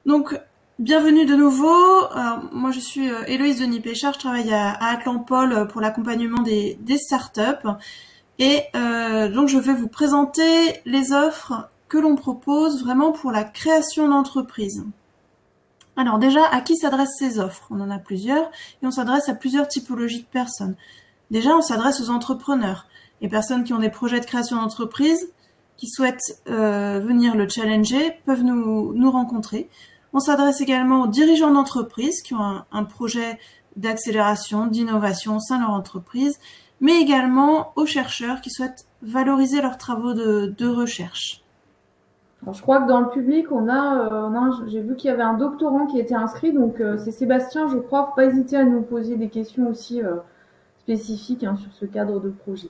Donc, bienvenue de nouveau. Alors, moi, je suis Héloïse Denis-Péchard, je travaille à Atlampol pour l'accompagnement des startups. Et donc, je vais vous présenter les offres que l'on propose vraiment pour la création d'entreprise. Alors déjà, à qui s'adressent ces offres? On en a plusieurs et on s'adresse à plusieurs typologies de personnes. Déjà, on s'adresse aux entrepreneurs, les personnes qui ont des projets de création d'entreprise, qui souhaitent venir le challenger, peuvent nous rencontrer. On s'adresse également aux dirigeants d'entreprise qui ont un projet d'accélération, d'innovation au sein de leur entreprise, mais également aux chercheurs qui souhaitent valoriser leurs travaux de recherche. Alors, je crois que dans le public, j'ai vu qu'il y avait un doctorant qui était inscrit, donc c'est Sébastien, je crois. Faut pas hésiter à nous poser des questions aussi spécifiques sur ce cadre de projet.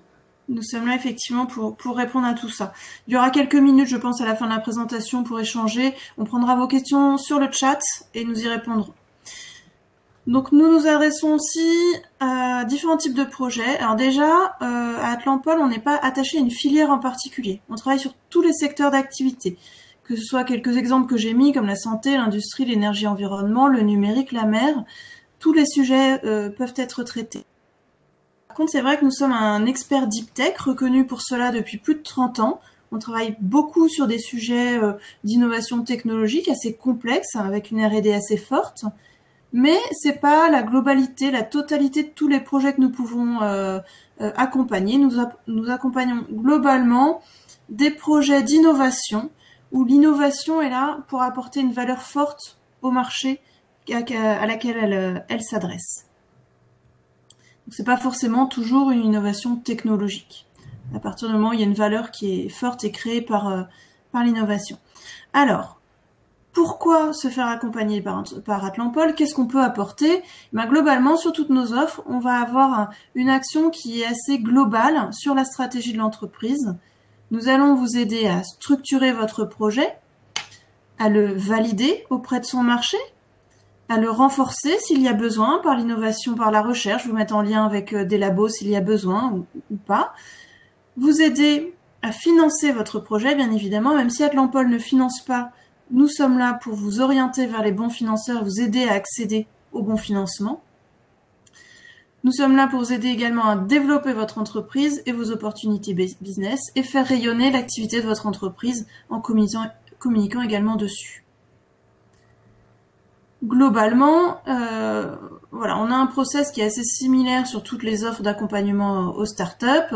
Nous sommes là effectivement pour répondre à tout ça. Il y aura quelques minutes, je pense, à la fin de la présentation pour échanger. On prendra vos questions sur le chat et nous y répondrons. Donc nous nous adressons aussi à différents types de projets. Alors déjà, à Atlampol, on n'est pas attaché à une filière en particulier. On travaille sur tous les secteurs d'activité, que ce soit quelques exemples que j'ai mis, comme la santé, l'industrie, l'énergie, l'environnement, le numérique, la mer. Tous les sujets peuvent être traités. Par contre, c'est vrai que nous sommes un expert deep tech, reconnu pour cela depuis plus de 30 ans. On travaille beaucoup sur des sujets d'innovation technologique assez complexes, avec une R&D assez forte. Mais c'est pas la globalité, la totalité de tous les projets que nous pouvons accompagner. Nous accompagnons globalement des projets d'innovation où l'innovation est là pour apporter une valeur forte au marché à laquelle elle s'adresse. Donc c'est pas forcément toujours une innovation technologique. À partir du moment où il y a une valeur qui est forte et créée par l'innovation. Alors, pourquoi se faire accompagner par Atlampol? Qu'est-ce qu'on peut apporter? Globalement, sur toutes nos offres, on va avoir une action qui est assez globale sur la stratégie de l'entreprise. Nous allons vous aider à structurer votre projet, à le valider auprès de son marché, à le renforcer s'il y a besoin par l'innovation, par la recherche, vous mettre en lien avec des labos s'il y a besoin ou pas. Vous aider à financer votre projet, bien évidemment, même si Atlampol ne finance pas. Nous sommes là pour vous orienter vers les bons financeurs, vous aider à accéder au bon financement. Nous sommes là pour vous aider également à développer votre entreprise et vos opportunités business et faire rayonner l'activité de votre entreprise en communiquant également dessus. Globalement, voilà, on a un process qui est assez similaire sur toutes les offres d'accompagnement aux startups,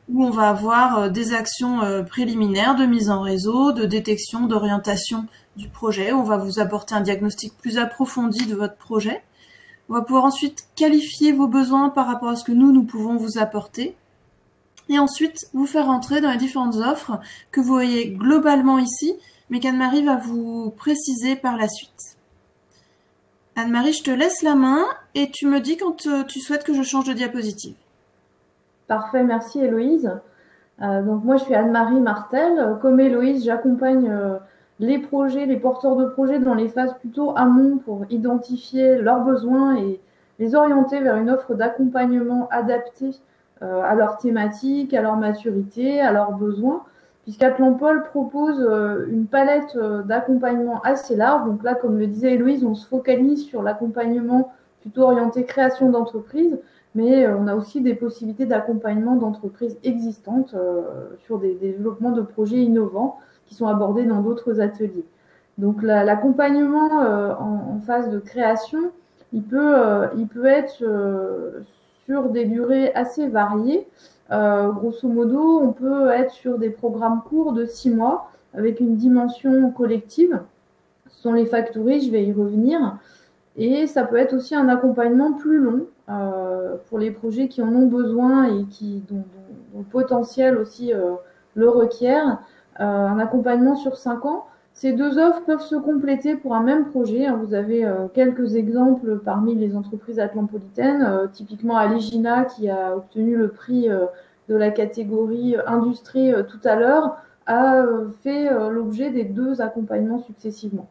où on va avoir des actions préliminaires de mise en réseau, de détection, d'orientation du projet. On va vous apporter un diagnostic plus approfondi de votre projet. On va pouvoir ensuite qualifier vos besoins par rapport à ce que nous pouvons vous apporter. Et ensuite, vous faire entrer dans les différentes offres que vous voyez globalement ici, mais qu'Anne-Marie va vous préciser par la suite. Anne-Marie, je te laisse la main et tu me dis quand tu souhaites que je change de diapositive. Parfait, merci Héloïse. Donc moi, je suis Anne-Marie Martel. Comme Héloïse, j'accompagne les projets, les porteurs de projets dans les phases plutôt amont pour identifier leurs besoins et les orienter vers une offre d'accompagnement adaptée à leur thématique, à leur maturité, à leurs besoins, puisqu'Atlampol propose une palette d'accompagnement assez large. Donc là, comme le disait Héloïse, on se focalise sur l'accompagnement plutôt orienté création d'entreprise, mais on a aussi des possibilités d'accompagnement d'entreprises existantes sur des développements de projets innovants qui sont abordés dans d'autres ateliers. Donc l'accompagnement en phase de création, il peut être sur des durées assez variées. Grosso modo, on peut être sur des programmes courts de 6 mois avec une dimension collective. Ce sont les factories, je vais y revenir. Et ça peut être aussi un accompagnement plus long pour les projets qui en ont besoin et dont le potentiel aussi le requiert. Un accompagnement sur 5 ans. Ces deux offres peuvent se compléter pour un même projet. Vous avez quelques exemples parmi les entreprises atlampolitaines, typiquement Aligina qui a obtenu le prix de la catégorie industrie tout à l'heure, a fait l'objet des 2 accompagnements successivement.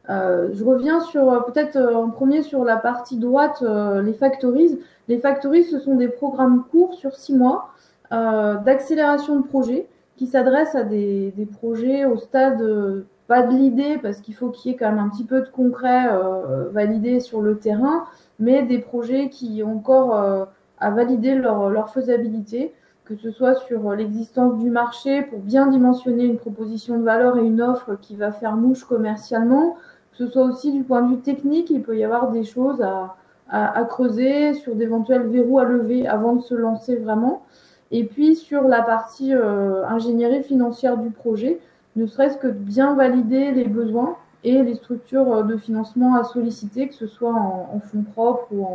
Je reviens peut-être en premier sur la partie droite, les factories. Les factories, ce sont des programmes courts sur 6 mois d'accélération de projets qui s'adressent à des projets au stade pas de l'idée, parce qu'il faut qu'il y ait quand même un petit peu de concret validé sur le terrain, mais des projets qui ont encore à valider leur faisabilité, que ce soit sur l'existence du marché pour bien dimensionner une proposition de valeur et une offre qui va faire mouche commercialement, que ce soit aussi du point de vue technique, il peut y avoir des choses à creuser, sur d'éventuels verrous à lever avant de se lancer vraiment. Et puis sur la partie ingénierie financière du projet, ne serait-ce que de bien valider les besoins et les structures de financement à solliciter, que ce soit en fonds propres ou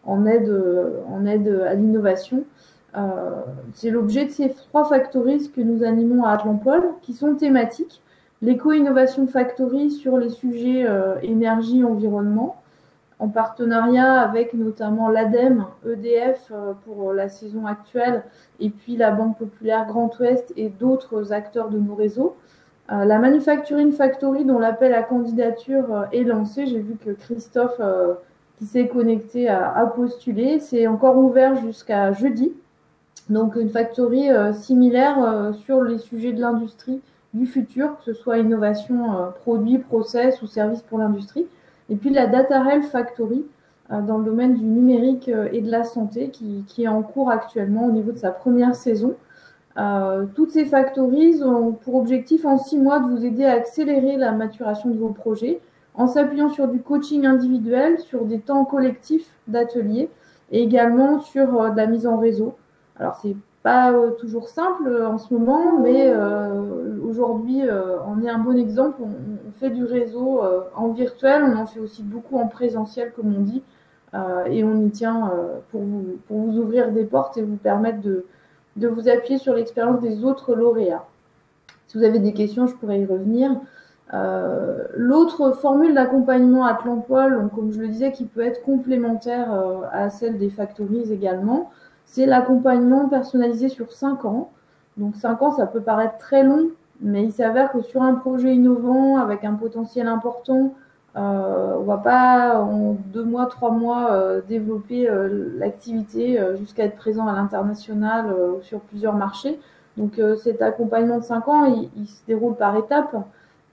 en aide à l'innovation. C'est l'objet de ces 3 factories que nous animons à Atlampol, qui sont thématiques. L'éco-innovation factory sur les sujets énergie, environnement, en partenariat avec notamment l'ADEME, EDF pour la saison actuelle, et puis la Banque Populaire Grand Ouest et d'autres acteurs de nos réseaux. La Manufacturing Factory, dont l'appel à candidature est lancé, j'ai vu que Christophe, qui s'est connecté, a postulé. C'est encore ouvert jusqu'à jeudi. Donc une factory similaire sur les sujets de l'industrie du futur, que ce soit innovation, produits, process ou services pour l'industrie. Et puis la Datarel Factory dans le domaine du numérique et de la santé qui est en cours actuellement au niveau de sa première saison. Toutes ces factories ont pour objectif en 6 mois de vous aider à accélérer la maturation de vos projets en s'appuyant sur du coaching individuel, sur des temps collectifs d'ateliers et également sur de la mise en réseau. Alors, c'est pas toujours simple en ce moment, mais aujourd'hui, on est un bon exemple. On fait du réseau en virtuel, on en fait aussi beaucoup en présentiel, comme on dit, et on y tient pour vous ouvrir des portes et vous permettre de vous appuyer sur l'expérience des autres lauréats. Si vous avez des questions, je pourrais y revenir. L'autre formule d'accompagnement à Atlampol, comme je le disais, qui peut être complémentaire à celle des factories également, c'est l'accompagnement personnalisé sur 5 ans. Donc 5 ans, ça peut paraître très long, mais il s'avère que sur un projet innovant, avec un potentiel important, on va pas en 2 mois, 3 mois développer l'activité jusqu'à être présent à l'international sur plusieurs marchés. Donc cet accompagnement de 5 ans, il se déroule par étapes.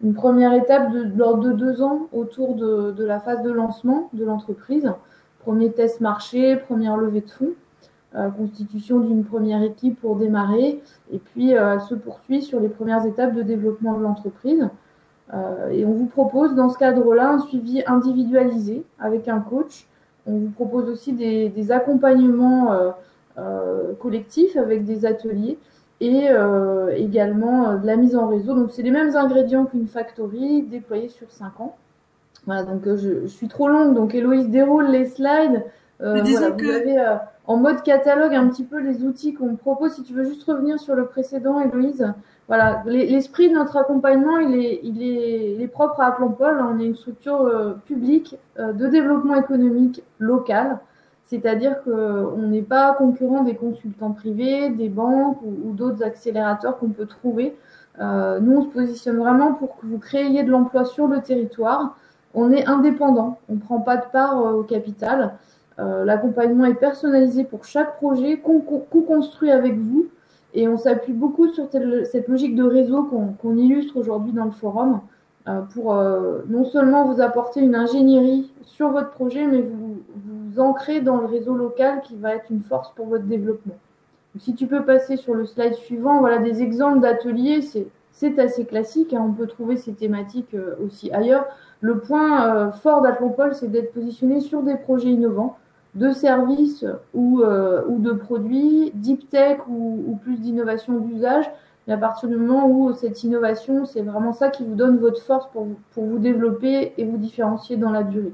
Une première étape de l'ordre de 2 ans autour de la phase de lancement de l'entreprise. Premier test marché, première levée de fonds, constitution d'une première équipe pour démarrer. Et puis, elle se poursuit sur les premières étapes de développement de l'entreprise. Et on vous propose dans ce cadre-là un suivi individualisé avec un coach. On vous propose aussi des accompagnements collectifs avec des ateliers et également de la mise en réseau. Donc, c'est les mêmes ingrédients qu'une factory déployée sur 5 ans. Voilà, donc je suis trop longue. Donc, Héloïse déroule les slides. Voilà, vous avez en mode catalogue un petit peu les outils qu'on propose. Si tu veux juste revenir sur le précédent, Héloïse. Voilà, l'esprit de notre accompagnement, il est propre à Atlampol. On est une structure publique de développement économique local. C'est-à-dire qu'on n'est pas concurrent des consultants privés, des banques ou d'autres accélérateurs qu'on peut trouver. Nous, on se positionne vraiment pour que vous créiez de l'emploi sur le territoire. On est indépendant, on ne prend pas de part au capital. L'accompagnement est personnalisé pour chaque projet, co-construit avec vous. Et on s'appuie beaucoup sur cette logique de réseau qu'on illustre aujourd'hui dans le forum pour non seulement vous apporter une ingénierie sur votre projet, mais vous ancrer dans le réseau local qui va être une force pour votre développement. Donc, si tu peux passer sur le slide suivant, voilà des exemples d'ateliers, c'est assez classique, hein, on peut trouver ces thématiques aussi ailleurs. Le point fort d'Atlampol, c'est d'être positionné sur des projets innovants, de services ou de produits, deep tech ou plus d'innovation d'usage. Et à partir du moment où cette innovation, c'est vraiment ça qui vous donne votre force pour vous développer et vous différencier dans la durée.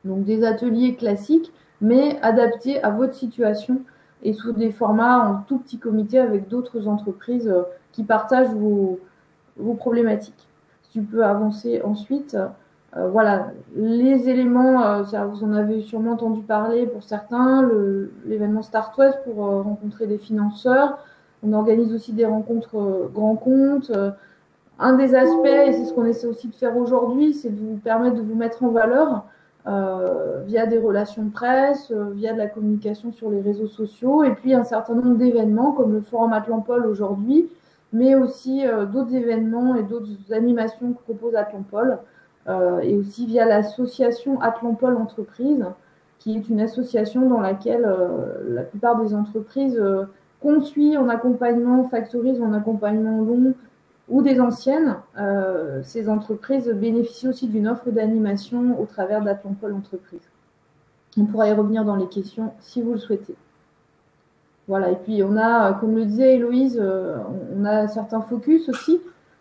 Donc des ateliers classiques, mais adaptés à votre situation et sous des formats en tout petit comité avec d'autres entreprises qui partagent vos problématiques. Si tu peux avancer ensuite. Voilà, les éléments, vous en avez sûrement entendu parler pour certains, l'événement Start West pour rencontrer des financeurs. On organise aussi des rencontres grands comptes. Un des aspects, et c'est ce qu'on essaie aussi de faire aujourd'hui, c'est de vous permettre de vous mettre en valeur via des relations de presse, via de la communication sur les réseaux sociaux, et puis un certain nombre d'événements comme le Forum Atlampol aujourd'hui, mais aussi d'autres événements et d'autres animations que propose Atlampol, et aussi via l'association Atlampol Entreprise, qui est une association dans laquelle la plupart des entreprises qu'on suit en accompagnement, factorise en accompagnement long, ou des anciennes, ces entreprises bénéficient aussi d'une offre d'animation au travers d'Atlampol Entreprise. On pourra y revenir dans les questions si vous le souhaitez. Voilà, et puis on a, comme le disait Héloïse, on a certains focus aussi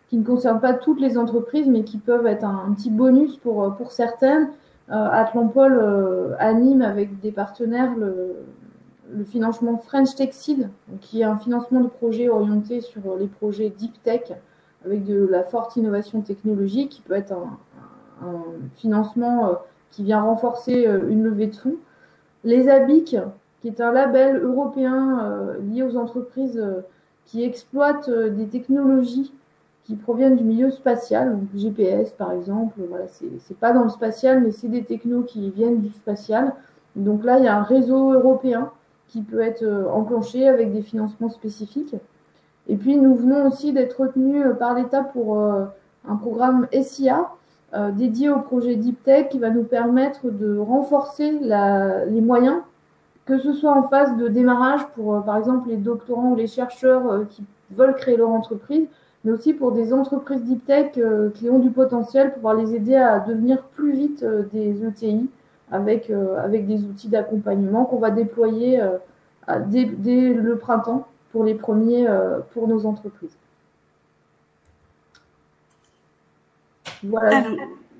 qui ne concernent pas toutes les entreprises, mais qui peuvent être un petit bonus pour certaines. Atlampol anime avec des partenaires le financement French Tech Seed, qui est un financement de projets orienté sur les projets Deep Tech, avec de la forte innovation technologique, qui peut être un financement qui vient renforcer une levée de fonds. Les ABIC, qui est un label européen lié aux entreprises qui exploitent des technologies qui proviennent du milieu spatial, donc GPS par exemple. Voilà, c'est pas dans le spatial, mais c'est des technos qui viennent du spatial. Donc là, il y a un réseau européen qui peut être enclenché avec des financements spécifiques. Et puis, nous venons aussi d'être retenus par l'État pour un programme SIA dédié au projet Deep Tech qui va nous permettre de renforcer les moyens, que ce soit en phase de démarrage pour, par exemple, les doctorants ou les chercheurs qui veulent créer leur entreprise, mais aussi pour des entreprises Deep Tech qui ont du potentiel, pouvoir les aider à devenir plus vite des ETI avec des outils d'accompagnement qu'on va déployer dès le printemps pour les premiers pour nos entreprises. Voilà,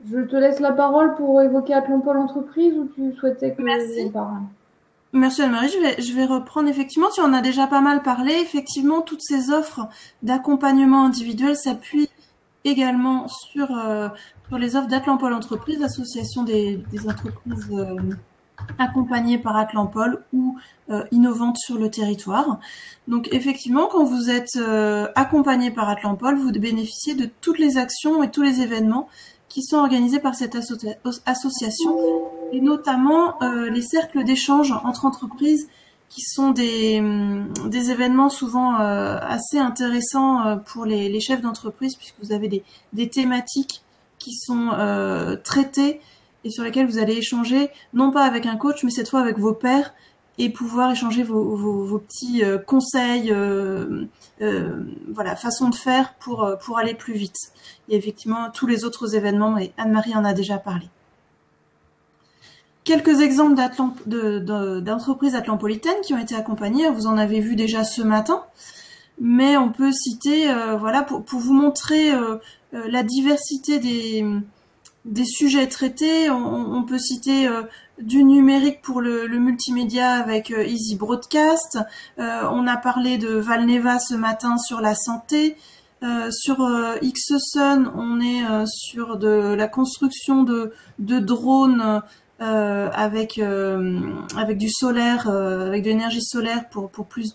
je te laisse la parole pour évoquer Atlampol Entreprise ou tu souhaitais que j'en parle? Merci Anne-Marie, je vais reprendre. Effectivement, tu en as déjà pas mal parlé. Effectivement, toutes ces offres d'accompagnement individuel s'appuient également sur les offres d'Atlampol Entreprise, l'association des entreprises accompagnées par Atlampol ou innovantes sur le territoire. Donc effectivement, quand vous êtes accompagné par Atlampol, vous bénéficiez de toutes les actions et tous les événements qui sont organisés par cette association, et notamment les cercles d'échange entre entreprises, qui sont des événements souvent assez intéressants pour les chefs d'entreprise, puisque vous avez des thématiques qui sont traitées et sur lesquelles vous allez échanger, non pas avec un coach, mais cette fois avec vos pairs, et pouvoir échanger vos petits conseils, voilà, façon de faire pour aller plus vite. Il y a effectivement tous les autres événements, et Anne-Marie en a déjà parlé. Quelques exemples d'entreprises atlampolitaines qui ont été accompagnées, vous en avez vu déjà ce matin, mais on peut citer, voilà, pour vous montrer la diversité des sujets traités, on peut citer du numérique pour le multimédia avec Easy Broadcast. On a parlé de Valneva ce matin sur la santé. Sur Xsun, on est sur de la construction de drones avec du solaire, avec de l'énergie solaire pour plus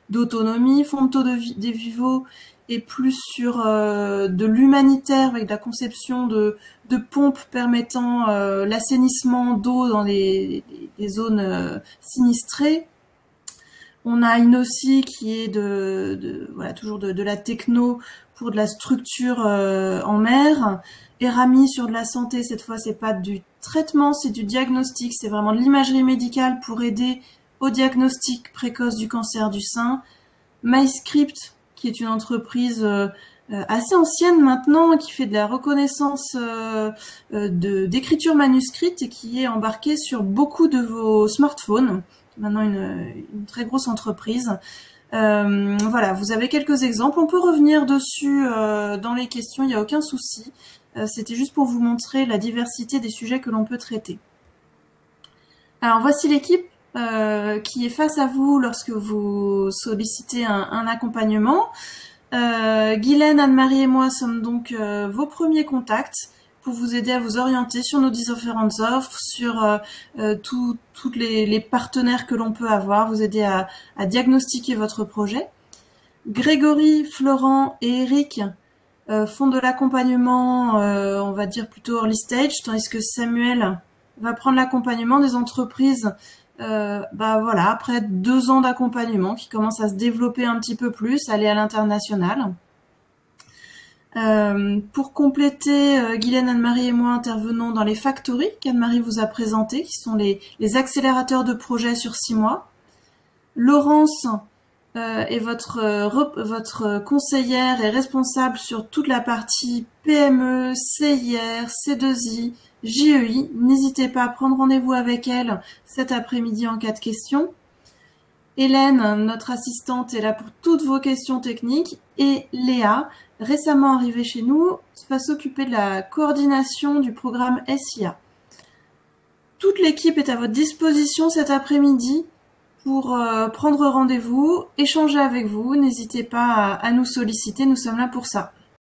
d'autonomie. Fonto des Vivo et plus sur de l'humanitaire avec la conception de pompes permettant l'assainissement d'eau dans les zones sinistrées. On a Inossi qui est voilà, toujours de la techno pour de la structure en mer. Erami sur de la santé, cette fois c'est pas du traitement, c'est du diagnostic, c'est vraiment de l'imagerie médicale pour aider au diagnostic précoce du cancer du sein. MyScript, qui est une entreprise assez ancienne maintenant, qui fait de la reconnaissance d'écriture manuscrite et qui est embarquée sur beaucoup de vos smartphones. Maintenant une très grosse entreprise. Voilà, vous avez quelques exemples. On peut revenir dessus dans les questions, il n'y a aucun souci. C'était juste pour vous montrer la diversité des sujets que l'on peut traiter. Alors voici l'équipe qui est face à vous lorsque vous sollicitez un accompagnement. Guylaine, Anne-Marie et moi sommes donc vos premiers contacts pour vous aider à vous orienter sur nos différentes offres, sur tous les partenaires que l'on peut avoir, vous aider à diagnostiquer votre projet. Grégory, Florent et Eric font de l'accompagnement, on va dire plutôt early stage, tandis que Samuel va prendre l'accompagnement des entreprises voilà, après 2 ans d'accompagnement qui commence à se développer un petit peu plus, aller à l'international. Pour compléter, Guylaine, Anne-Marie et moi intervenons dans les factories qu'Anne-Marie vous a présentées, qui sont les accélérateurs de projets sur 6 mois. Laurence est votre conseillère et responsable sur toute la partie PME, CIR, C2I, JEI. N'hésitez pas à prendre rendez-vous avec elle cet après-midi en cas de questions. Hélène, notre assistante, est là pour toutes vos questions techniques. Et Léa, récemment arrivée chez nous, va s'occuper de la coordination du programme SIA. Toute l'équipe est à votre disposition cet après-midi pour prendre rendez-vous, échanger avec vous. N'hésitez pas à nous solliciter, nous sommes là pour ça.